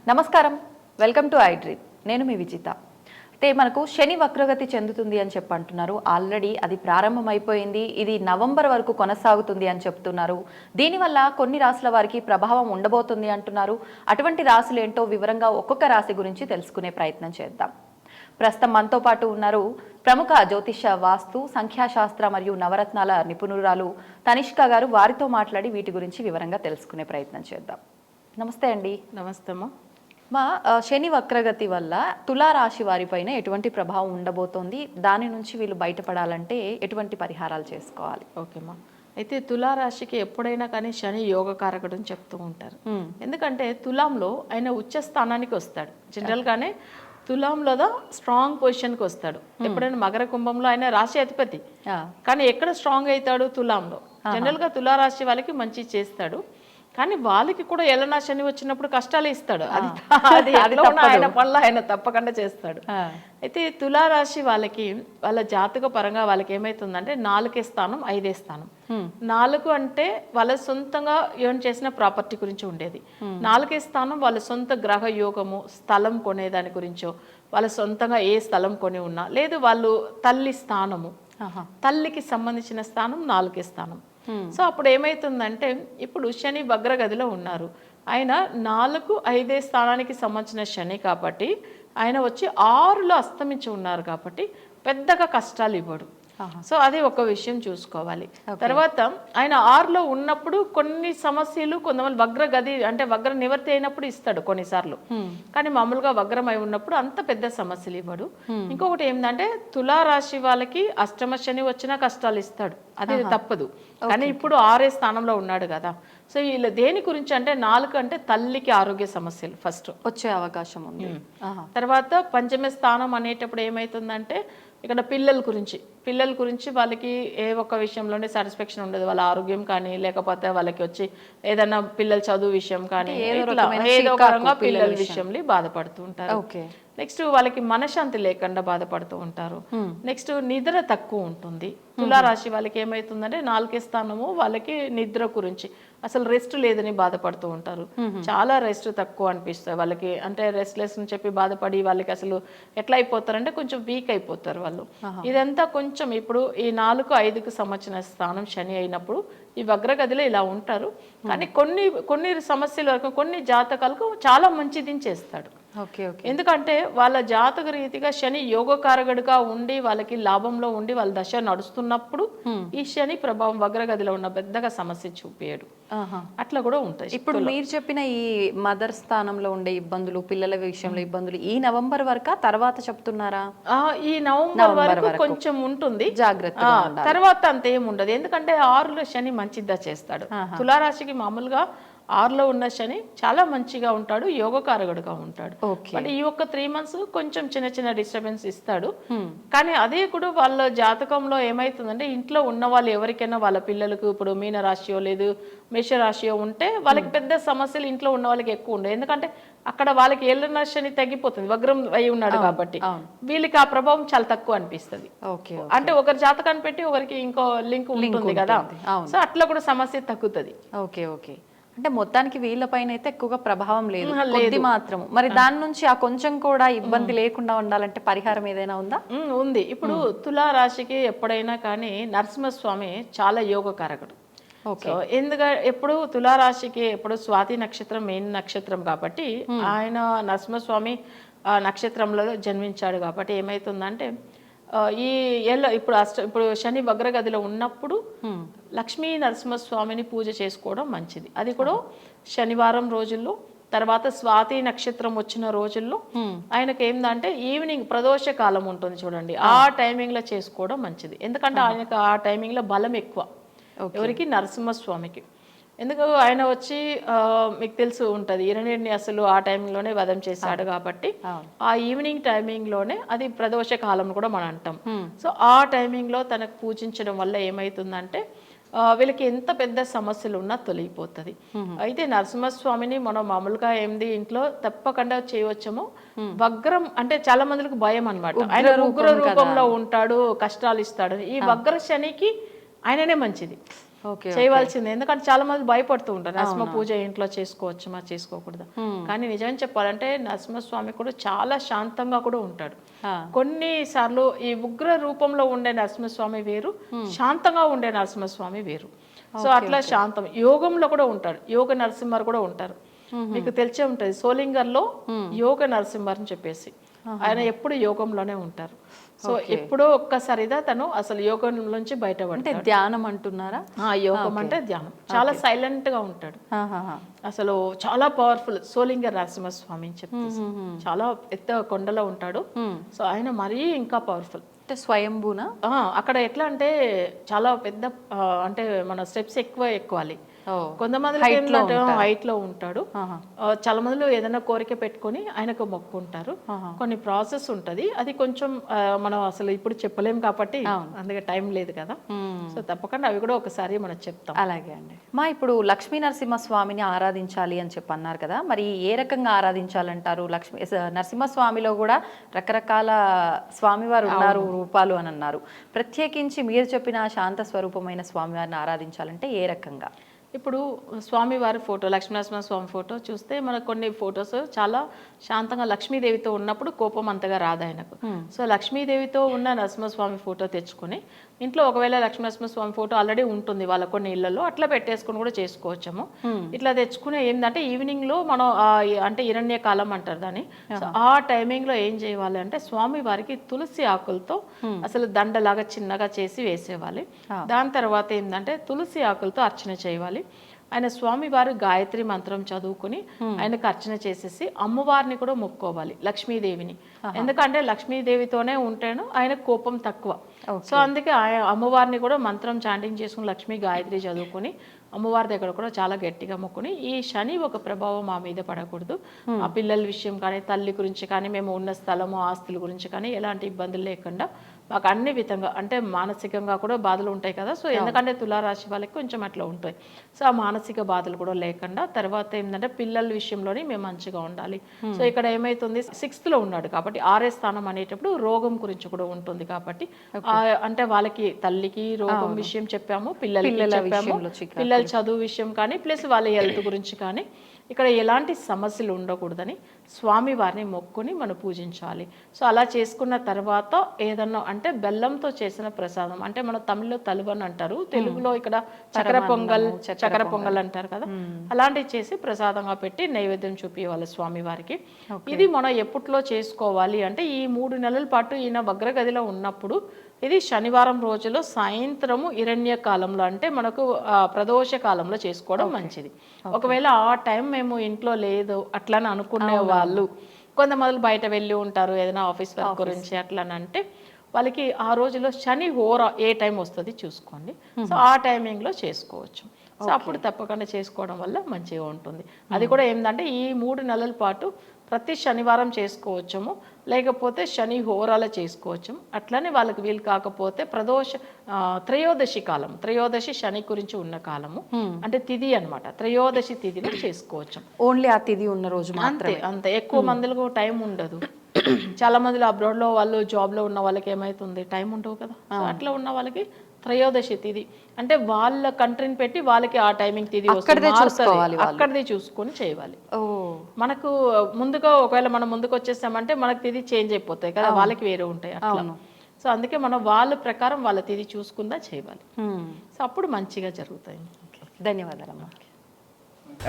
నమస్కారం, welcome to I dream. నేను మీ విజిత. అయితే మనకు శని వక్రగతి చెందుతుంది అని అంటున్నారు. ఆల్రెడీ అది ప్రారంభమైపోయింది. ఇది నవంబర్ వరకు కొనసాగుతుంది అని చెప్తున్నారు. దీనివల్ల కొన్ని రాశుల వారికి ప్రభావం ఉండబోతుంది అంటున్నారు. అటువంటి రాశులు ఏంటో వివరంగా ఒక్కొక్క రాశి గురించి తెలుసుకునే ప్రయత్నం చేద్దాం. ప్రస్తుతం మనతో పాటు ఉన్నారు ప్రముఖ జ్యోతిష, వాస్తు, సంఖ్యాశాస్త్ర మరియు నవరత్నాల నిపుణురాలు తనిష్క గారు. వారితో మాట్లాడి వీటి గురించి వివరంగా తెలుసుకునే ప్రయత్నం చేద్దాం. నమస్తే అండి. నమస్తే అమ్మా. శని వక్రగతి వల్ల తులారాశి వారిపైన ఎటువంటి ప్రభావం ఉండబోతోంది, దాని నుంచి వీళ్ళు బయటపడాలంటే ఎటువంటి పరిహారాలు చేసుకోవాలి? ఓకేమ్మా. అయితే తులారాశికి ఎప్పుడైనా కానీ శని యోగకారకుడు అని చెప్తూ ఉంటారు. ఎందుకంటే తులాంలో ఆయన ఉచ్చ స్థానానికి వస్తాడు. జనరల్గానే తులాంలో స్ట్రాంగ్ పొజిషన్కి వస్తాడు. ఎప్పుడైనా మకర కుంభంలో ఆయన రాశి అధిపతి, కానీ ఎక్కడ స్ట్రాంగ్ అవుతాడు? తులాంలో. జనరల్గా తులారాశి వాళ్ళకి మంచి చేస్తాడు, కానీ వాళ్ళకి కూడా ఎలనా శని వచ్చినప్పుడు కష్టాలు ఇస్తాడు. అది ఆయన పనులు ఆయన తప్పకుండా చేస్తాడు. అయితే తులారాశి వాళ్ళకి వాళ్ళ జాతక పరంగా వాళ్ళకి ఏమైతుందంటే 4 స్థానం 5 స్థానం. 4 అంటే వాళ్ళ సొంతంగా ఏం చేసిన ప్రాపర్టీ గురించి ఉండేది. 4 స్థానం వాళ్ళ సొంత గ్రహ యోగము, స్థలం కొనేదాని గురించో, వాళ్ళ సొంతంగా ఏ స్థలం కొని ఉన్నా, లేదు వాళ్ళు తల్లి స్థానము, తల్లికి సంబంధించిన స్థానం 4 స్థానం. సో అప్పుడు ఏమైతుందంటే ఇప్పుడు శని వగ్రగదిలో ఉన్నారు. ఆయన 4, 5 స్థానానికి సంబంధించిన శని కాబట్టి ఆయన వచ్చి 6లో అస్తమించి ఉన్నారు కాబట్టి పెద్దగా కష్టాలు ఇవ్వడు. సో అది ఒక విషయం చూసుకోవాలి. తర్వాత ఆయన 6లో ఉన్నప్పుడు కొన్ని సమస్యలు, కొంతమంది వగ్రగది అంటే వగ్ర నివర్తి అయినప్పుడు ఇస్తాడు కొన్నిసార్లు, కానీ మామూలుగా వగ్రమై ఉన్నప్పుడు అంత పెద్ద సమస్యలు ఇవ్వడు. ఇంకొకటి ఏంటంటే తులారాశి వాళ్ళకి అష్టమ శని వచ్చినా కష్టాలు ఇస్తాడు, అది తప్పదు. కానీ ఇప్పుడు 6 స్థానంలో ఉన్నాడు కదా. సో వీళ్ళు దేని గురించి అంటే 4 అంటే తల్లికి ఆరోగ్య సమస్యలు ఫస్ట్ వచ్చే అవకాశం ఉంది. తర్వాత పంచమ స్థానం అనేటప్పుడు ఏమైతుందంటే ఇక్కడ పిల్లల గురించి వాళ్ళకి ఏ ఒక్క విషయంలోనే సాటిస్ఫాక్షన్ ఉండదు. వాళ్ళ ఆరోగ్యం కానీ, లేకపోతే వాళ్ళకి వచ్చి ఏదైనా పిల్లల చదువు విషయం కానీ, ఏదో పరంగా పిల్లల విషయంలో బాధపడుతూ ఉంటారు. నెక్స్ట్ వాళ్ళకి మనశ్శాంతి లేకుండా బాధపడుతూ ఉంటారు. నెక్స్ట్ నిద్ర తక్కువ ఉంటుంది. తులారాశి వాళ్ళకి ఏమైతుందంటే 4 స్థానము వాళ్ళకి నిద్ర గురించి అసలు రెస్ట్ లేదని బాధపడుతూ ఉంటారు. చాలా రెస్ట్ తక్కువ అనిపిస్తుంది వాళ్ళకి. అంటే రెస్ట్లెస్ అని చెప్పి బాధపడి వాళ్ళకి అసలు ఎట్లా అయిపోతారంటే కొంచెం వీక్ అయిపోతారు వాళ్ళు. ఇదంతా కొంచెం ఇప్పుడు ఈ 4, 5కు సంబంధించిన స్థానం శని అయినప్పుడు ఈ వగ్రగదిలో ఇలా ఉంటారు. కానీ కొన్ని సమస్యల వరకు కొన్ని జాతకాలకు చాలా మంచిది చేస్తాడు. ఎందుకంటే వాళ్ళ జాతక రీతిగా శని యోగకారకుడిగా ఉండి వాళ్ళకి లాభంలో ఉండి వాళ్ళ దశ నడుస్తున్నప్పుడు ఈ శని ప్రభావం వగ్రగదిలో ఉన్న పెద్దగా సమస్య చూపేయడు. అట్లా కూడా ఉంటాయి. ఇప్పుడు మీరు చెప్పిన ఈ మదర్ స్థానంలో ఉండే ఇబ్బందులు, పిల్లల విషయంలో ఇబ్బందులు ఈ నవంబర్ వరకు తర్వాత చెప్తున్నారా? ఈ నవంబర్ వరకు కొంచెం ఉంటుంది జాగ్రత్త, తర్వాత అంత ఏం ఉండదు. ఎందుకంటే 6లో శని మంచిదా చేస్తాడు. తులారాశికి మామూలుగా 6లో ఉన్న శని చాలా మంచిగా ఉంటాడు, యోగకారకుడుగా ఉంటాడు. బట్ ఈ ఒక్క 3 months కొంచెం చిన్న డిస్టర్బెన్స్ ఇస్తాడు. కానీ అదే కూడా వాళ్ళ జాతకంలో ఏమైతుందంటే ఇంట్లో ఉన్న వాళ్ళు ఎవరికైనా వాళ్ళ పిల్లలకు ఇప్పుడు మీన రాశియో లేదు మేషరాశియో ఉంటే వాళ్ళకి పెద్ద సమస్యలు ఇంట్లో ఉన్న వాళ్ళకి ఎక్కువ ఉండవు. ఎందుకంటే అక్కడ వాళ్ళకి ఏళ్ళ శని తగ్గిపోతుంది, వగ్రం అయి ఉన్నాడు కాబట్టి వీళ్ళకి ఆ ప్రభావం చాలా తక్కువ అనిపిస్తుంది. అంటే ఒకరి జాతకాన్ని పెట్టి ఒకరికి ఇంకో లింక్ ఉంటుంది కదా, సో అట్లా కూడా సమస్య తగ్గుతుంది. ఓకే. అంటే మొత్తానికి వీళ్ళపైన అయితే ఎక్కువగా ప్రభావం లేదు, కొద్ది మాత్రం. మరి దాని నుంచి ఆ కొంచెం కూడా ఇబ్బంది లేకుండా ఉండాలంటే పరిహారం ఏదైనా ఉందా? ఉంది. ఇప్పుడు తులారాశికి ఎప్పుడైనా కానీ నరసింహస్వామి చాలా యోగకారకుడు. ఎందుకంటే ఎప్పుడు తులారాశికి ఎప్పుడు స్వాతి నక్షత్రం మెయిన్ నక్షత్రం కాబట్టి ఆయన నరసింహస్వామి నక్షత్రంలో జన్మించాడు కాబట్టి ఏమైతుందంటే ఇప్పుడు శని వగ్రగదిలో ఉన్నప్పుడు లక్ష్మీ నరసింహస్వామిని పూజ చేసుకోవడం మంచిది. అది కూడా శనివారం రోజుల్లో, తర్వాత స్వాతి నక్షత్రం వచ్చిన రోజుల్లో ఆయనకి ఏంటంటే ఈవినింగ్ ప్రదోష కాలం ఉంటుంది చూడండి, ఆ టైమింగ్ లో చేసుకోవడం మంచిది. ఎందుకంటే ఆయనకు ఆ టైమింగ్ లో బలం ఎక్కువ. ఎవరికి? నరసింహస్వామికి. ఎందుకు ఆయన వచ్చి మీకు తెలుసు ఉంటుంది ఇరణ్యుడిని అసలు ఆ టైంలోనే వధం చేశాడు కాబట్టి ఆ ఈవినింగ్ టైమింగ్లోనే అది ప్రదోష కాలం కూడా మనం అంటాం. సో ఆ టైమింగ్లో తనకు పూజించడం వల్ల ఏమవుతుందంటే వీళ్ళకి ఎంత పెద్ద సమస్యలు ఉన్నా తొలగిపోతుంది. అయితే నరసింహస్వామిని మనం మామూలుగా ఏంది ఇంట్లో తప్పకుండా చేయవచ్చేమో. వగ్రం అంటే చాలా మందికి భయం అనమాట, ఆయన ఉగ్ర రూపంలో ఉంటాడు, కష్టాలు ఇస్తాడు. ఈ వగ్ర శనికి ఆయననే మంచిది. ఓకే చేయవలసిందే. ఎందుకంటే చాలా మంది భయపడుతూ ఉంటారు నరసింహ పూజ ఇంట్లో చేసుకోవచ్చు మా చేసుకోకూడదు. కానీ నిజం చెప్పాలంటే నరసింహస్వామి కూడా చాలా శాంతంగా కూడా ఉంటాడు. కొన్నిసార్లు ఈ ఉగ్ర రూపంలో ఉండే నరసింహస్వామి వేరు, శాంతంగా ఉండే నరసింహస్వామి వేరు. సో అట్లా శాంతం యోగంలో కూడా ఉంటాడు. యోగ నరసింహర్ కూడా ఉంటారు. మీకు తెలిసే ఉంటుంది సోలింగర్లో యోగ నరసింహర్ అని చెప్పేసి ఆయన ఎప్పుడు యోగంలోనే ఉంటారు. సో ఎప్పుడో ఒక్కసారిదా తను అసలు యోగం నుంచి బయటపడతాడు. ధ్యానం అంటున్నారా? యోగం అంటే ధ్యానం. చాలా సైలెంట్ గా ఉంటాడు. అసలు చాలా పవర్ఫుల్ సోలింగర్ నరసింహస్వామి అని చెప్పేసి చాలా పెద్ద కొండలో ఉంటాడు. సో ఆయన మరీ ఇంకా పవర్ఫుల్. అంటే స్వయంభూనా? అక్కడ ఎట్లా అంటే చాలా పెద్ద అంటే మన స్టెప్స్ ఎక్కువ ఎక్కాలి. కొంతమంది హైట్ లో ఉంటాడు. చాలా మందిలో ఏదైనా కోరిక పెట్టుకొని ఆయనకు మొక్కుంటారు. కొన్ని ప్రాసెస్ ఉంటది, అది కొంచెం మనం అసలు ఇప్పుడు చెప్పలేం కాబట్టి అందుకే టైం లేదు కదా. సో తప్పకుండా అవి కూడా ఒకసారి మనం చెప్తాం. అలాగే అండి. ఇప్పుడు లక్ష్మీ నరసింహస్వామిని ఆరాధించాలి అని చెప్పి అన్నారు కదా, మరి ఏ రకంగా ఆరాధించాలంటారు? లక్ష్మీ నరసింహస్వామిలో కూడా రకరకాల స్వామివారు ఉన్నారు, రూపాలు అని అన్నారు. ప్రత్యేకించి మీరు చెప్పిన శాంత స్వరూపమైన స్వామివారిని ఆరాధించాలంటే ఏ రకంగా? ఇప్పుడు స్వామివారి ఫోటో, లక్ష్మీనరసింహ స్వామి ఫోటో చూస్తే మనకు కొన్ని ఫొటోస్ చాలా శాంతంగా లక్ష్మీదేవితో ఉన్నప్పుడు కోపం అంతగా రాదు ఆయనకు. సో లక్ష్మీదేవితో ఉన్న నరసింహస్వామి ఫోటో తెచ్చుకొని ఇంట్లో ఒకవేళ లక్ష్మీనరసింహస్వామి ఫోటో ఆల్రెడీ ఉంటుంది వాళ్ళ కొన్ని ఇళ్లలో, అట్లా పెట్టేసుకుని కూడా చేసుకోవచ్చాము. ఇట్లా తెచ్చుకునే ఏంటంటే ఈవినింగ్ లో మనం అంటే హిరణ్య కాలం అంటారు దాన్ని. సో ఆ టైమింగ్ లో ఏం చేయాలి అంటే స్వామి వారికి తులసి ఆకులతో అసలు దండలాగా చిన్నగా చేసి వేసేవాలి. దాని తర్వాత ఏంటంటే తులసి ఆకులతో అర్చన చేయాలి. ఆయన స్వామి వారు గాయత్రి మంత్రం చదువుకుని ఆయనకు అర్చన చేసేసి అమ్మవారిని కూడా మొక్కోవాలి, లక్ష్మీదేవిని. ఎందుకంటే లక్ష్మీదేవితోనే ఉంటాను, ఆయన కోపం తక్కువ. సో అందుకే అమ్మవారిని కూడా మంత్రం చాంటింగ్ చేసుకుని లక్ష్మీ గాయత్రి చదువుకుని అమ్మవారి దగ్గర కూడా చాలా గట్టిగా మొక్కుని ఈ శని ఒక ప్రభావం మా మీద పడకూడదు, ఆ పిల్లల విషయం కానీ తల్లి గురించి కానీ మేము ఉన్న స్థలము ఆస్తుల గురించి కానీ ఎలాంటి ఇబ్బందులు లేకుండా మాకు అన్ని విధంగా అంటే మానసికంగా కూడా బాధలు ఉంటాయి కదా. సో ఎందుకంటే తులారాశి వాళ్ళకి కొంచెం అట్లా ఉంటాయి. సో ఆ మానసిక బాధలు కూడా లేకుండా తర్వాత ఏంటంటే పిల్లల విషయంలోని మేము మంచిగా ఉండాలి. సో ఇక్కడ ఏమైతుంది 6th లో ఉన్నాడు కాబట్టి 6వ స్థానం అనేటప్పుడు రోగం గురించి కూడా ఉంటుంది కాబట్టి అంటే వాళ్ళకి తల్లికి రోగం విషయం చెప్పాము, పిల్లలకి చెప్పాము, పిల్లల చదువు విషయం కానీ ప్లస్ వాళ్ళ హెల్త్ గురించి కానీ ఇక్కడ ఎలాంటి సమస్యలు ఉండకూడదని స్వామి వారిని మొక్కుని మనం పూజించాలి. సో అలా చేసుకున్న తర్వాత ఏదన్నా అంటే బెల్లంతో చేసిన ప్రసాదం అంటే మన తమిళ్లో తలువని అంటారు, తెలుగులో ఇక్కడ చక్కెర పొంగల్ అంటారు కదా, అలాంటివి చేసి ప్రసాదంగా పెట్టి నైవేద్యం చూపించాలి స్వామి వారికి. ఇది మనం ఎప్పట్లో చేసుకోవాలి అంటే ఈ 3 నెలల పాటు ఈయన వగ్రగదిలో ఉన్నప్పుడు ఇది శనివారం రోజులో సాయంత్రము హిరణ్య కాలంలో అంటే మనకు ప్రదోష కాలంలో చేసుకోవడం మంచిది. ఒకవేళ ఆ టైం మేము ఇంట్లో లేదు అట్లని అనుకునే వాళ్ళు కొంతమంది బయట వెళ్ళి ఉంటారు ఏదైనా ఆఫీస్ వర్క్ గురించి అట్లనంటే వాళ్ళకి ఆ రోజులో శని హోర ఏ టైం వస్తుంది చూసుకోండి. సో ఆ టైమింగ్లో చేసుకోవచ్చు. సో అప్పుడు తప్పకుండా చేసుకోవడం వల్ల మంచిగా ఉంటుంది. అది కూడా ఏంటంటే ఈ 3 నెలల పాటు ప్రతి శనివారం చేసుకోవచ్చము, లేకపోతే శని హోరాల చేసుకోవచ్చు. అట్లనే వాళ్ళకి వీలు కాకపోతే త్రయోదశి కాలం, త్రయోదశి శని గురించి ఉన్న కాలము అంటే తిథి అనమాట, త్రయోదశి తిథిలో చేసుకోవచ్చు. ఓన్లీ ఆ తిథి ఉన్న రోజు అంతే ఎక్కువ మందికి టైం ఉండదు. చాలా మంది అబ్రాడ్ లో వాళ్ళు జాబ్ లో ఉన్న వాళ్ళకి ఏమైతుంది టైం ఉండవు కదా. అట్లా ఉన్న వాళ్ళకి త్రయోదశి తిథి అంటే వాళ్ళ కంట్రీని పెట్టి వాళ్ళకి ఆ టైమింగ్ తిథి అక్కడిది చూసుకొని చేయాలి. మనకు ముందుగా ఒకవేళ మనం ముందుకు వచ్చేసామంటే మనకు తిథి చేంజ్ అయిపోతాయి కదా, వాళ్ళకి వేరే ఉంటాయి అట్లా. సో అందుకే మనం వాళ్ళ ప్రకారం వాళ్ళ తిథి చూసుకుందా చేయాలి. సో అప్పుడు మంచిగా జరుగుతాయి. ధన్యవాదాలమ్మా.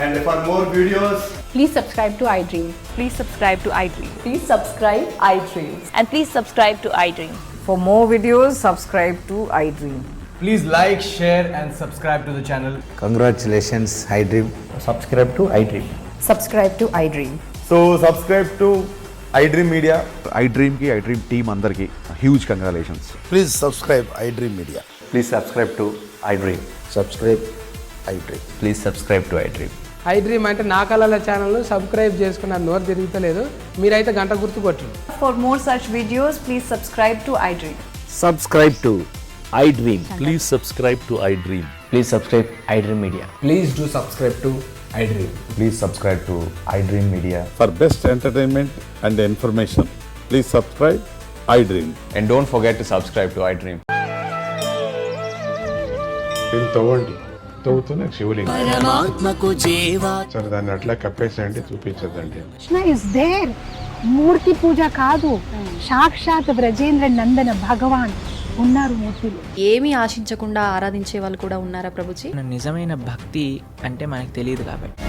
And for more videos, please subscribe to iDream. Please subscribe to iDream. Please subscribe iDream. And please subscribe to iDream. For more videos, subscribe to iDream. please like, share and subscribe to the channel. Congratulations, iDream. Subscribe to iDream. Subscribe to iDream. So subscribe to iDream Media. iDream ki iDream team andarki huge congratulations. Please subscribe iDream Media. Please subscribe to iDream. Subscribe iDream. Please subscribe to iDream. iDream అంటే నా కళల channel subscribe చేసుకున్న నోరు తిరుగుతలేదు, మీరైతే గంట గుర్తు కొట్టండి. For more such videos, please subscribe to iDream. Subscribe to iDream. Please subscribe to iDream. Please subscribe iDream Media. Please do subscribe to iDream. Please subscribe to iDream Media. For best entertainment and information, please subscribe iDream. And don't forget to subscribe to iDream. Tawandi. తవ్వుతూనే శివలింగం. సరే దాన్ని అట్లా కప్పేసేయండి, చూపించదండి. Krishna is there. మూర్తి పూజ కాదు, సాక్షాత్ బ్రజేంద్ర నందన భగవాన్ ఉన్నారు మూర్తిలో. ఏమీ ఆశించకుండా ఆరాధించే వాళ్ళు కూడా ఉన్నారా ప్రభుజీ? నిజమైన భక్తి అంటే మనకు తెలియదు కాబట్టి